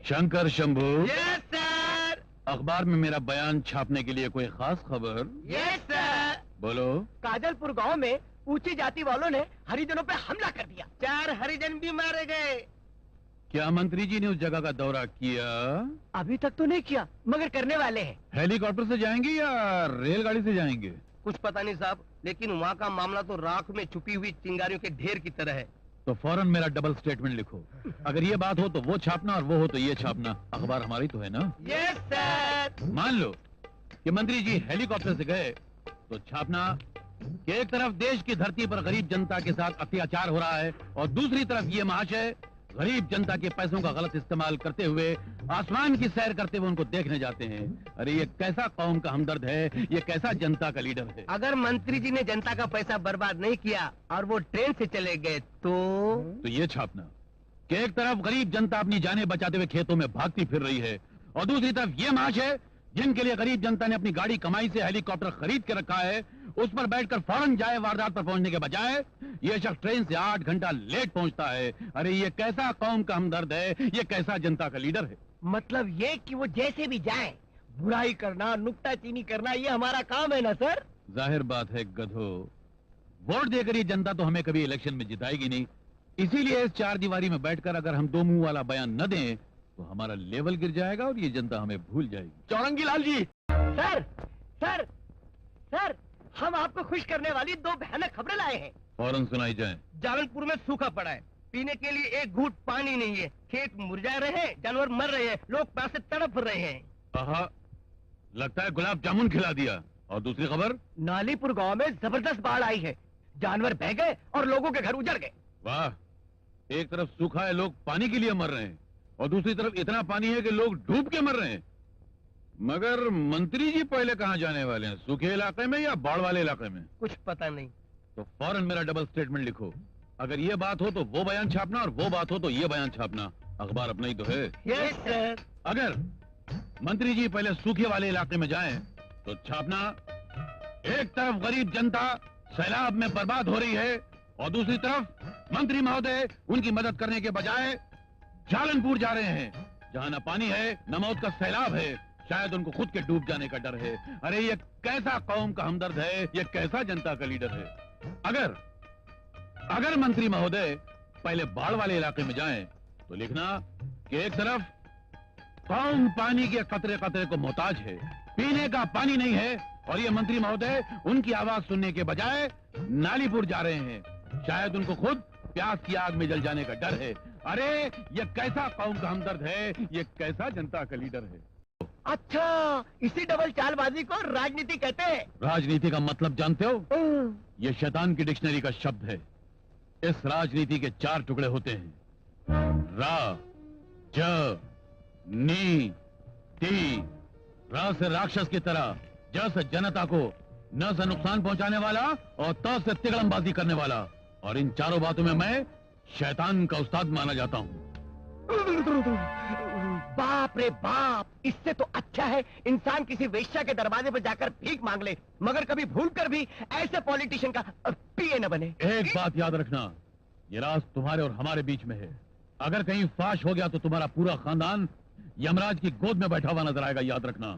Shankar Shambhu. Yes sir. अखबार में मेरा बयान छापने के लिए कोई खास खबर? Yes sir. बोलो। काजलपुर गांव में ऊंची जाति वालों ने हरिजनों पे हमला कर दिया, 4 हरिजन भी मारे गए। क्या मंत्री जी ने उस जगह का दौरा किया? अभी तक तो नहीं किया, मगर करने वाले हैं। हेलीकॉप्टर से जाएंगे या रेलगाड़ी से जाएंगे? कुछ पता नहीं साहब, लेकिन वहाँ का मामला तो राख में छुपी हुई चिंगारियों के ढेर की तरह है। तो फौरन मेरा डबल स्टेटमेंट लिखो। अगर ये बात हो तो वो छापना और वो हो तो ये छापना। अखबार हमारी तो है ना? Yes sir. मान लो कि मंत्री जी हेलीकॉप्टर से गए तो छापना कि एक तरफ देश की धरती पर गरीब जनता के साथ अत्याचार हो रहा है और दूसरी तरफ ये महाशय गरीब जनता के पैसों का गलत इस्तेमाल करते हुए आसमान की सैर करते हुए उनको देखने जाते हैं। अरे ये कैसा कौम का हमदर्द है, ये कैसा जनता का लीडर है। अगर मंत्री जी ने जनता का पैसा बर्बाद नहीं किया और वो ट्रेन से चले गए तो ये छापना कि एक तरफ गरीब जनता अपनी जानें बचाते हुए खेतों में भागती फिर रही है और दूसरी तरफ ये महाशय जिनके लिए गरीब जनता ने अपनी गाड़ी कमाई से हेलीकॉप्टर खरीद के रखा है, उस पर बैठकर फौरन जाए वारदात पर पहुंचने के बजाय ये शख्स ट्रेन से 8 घंटा लेट पहुंचता है। अरे ये कैसा कौम का हमदर्द है, ये कैसा जनता का लीडर है। मतलब ये कि वो जैसे भी जाए, बुराई करना, नुक्ताचीनी करना, ये हमारा काम है ना सर? जाहिर बात है गधो, वोट देकर ये जनता तो हमें कभी इलेक्शन में जिताएगी नहीं। इसीलिए इस 4 दीवारी में बैठकर अगर हम 2 मुंह वाला बयान न दें तो हमारा लेवल गिर जाएगा और ये जनता हमें भूल जाएगी। चौरंगी Lal ji. Sir sir sir, हम आपको खुश करने वाली 2 भयानक खबरें लाए हैं। फौरन सुनाई जाए। जावलपुर में सूखा पड़ा है, पीने के लिए एक घूंट पानी नहीं है, खेत मुरझा रहे हैं, जानवर मर रहे हैं, लोग प्यास से तड़प रहे हैं। आहा, लगता है गुलाब जामुन खिला दिया। और दूसरी खबर? नालीपुर गांव में जबरदस्त बाढ़ आई है, जानवर बह गए और लोगों के घर उजड़ गए। वाह, एक तरफ सूखा है, लोग पानी के लिए मर रहे हैं और दूसरी तरफ इतना पानी है कि लोग डूब के मर रहे हैं। मगर मंत्री जी पहले कहाँ जाने वाले हैं, सूखे इलाके में या बाढ़ वाले इलाके में? कुछ पता नहीं। तो फौरन मेरा डबल स्टेटमेंट लिखो। अगर ये बात हो तो वो बयान छापना और वो बात हो तो ये बयान छापना। अखबार अपना ही तो है। Yes sir. अगर मंत्री जी पहले सूखे वाले इलाके में जाएं तो छापना एक तरफ गरीब जनता सैलाब में बर्बाद हो रही है और दूसरी तरफ मंत्री महोदय उनकी मदद करने के बजाय जालनपुर जा रहे हैं, जहां न पानी है न मौत का सैलाब है, शायद उनको खुद के डूब जाने का डर है। अरे ये कैसा कौम का हमदर्द है, ये कैसा जनता का लीडर है। अगर मंत्री महोदय पहले बाढ़ वाले इलाके में जाएं तो लिखना कि एक तरफ कौम पानी के कतरे कतरे को मोहताज है, पीने का पानी नहीं है और ये मंत्री महोदय उनकी आवाज सुनने के बजाय नालीपुर जा रहे हैं, शायद उनको खुद प्यास की आग में जल जाने का डर है। अरे ये कैसा कौम का हमदर्द है, ये कैसा जनता का लीडर है। अच्छा, इसी डबल चालबाजी को राजनीति कहते हैं। राजनीति का मतलब जानते हो? ये शैतान की डिक्शनरी का शब्द है। इस राजनीति के 4 टुकड़े होते हैं, रा, ज, नी, ती। रा से राक्षस की तरह, ज से जनता को, न से नुकसान पहुंचाने वाला और त से तिगड़मबाजी करने वाला। और इन चारों बातों में मैं शैतान का उस्ताद माना जाता हूं। बाप रे बाप, इससे तो अच्छा है इंसान किसी वेश्या के दरवाजे पर जाकर भीख मांग ले, मगर कभी भूलकर भी ऐसे पॉलिटिशियन का पीए न बने। एक बात याद रखना, ये राज तुम्हारे और हमारे बीच में है। अगर कहीं फाश हो गया तो तुम्हारा पूरा खानदान यमराज की गोद में बैठा हुआ नजर आएगा, याद रखना।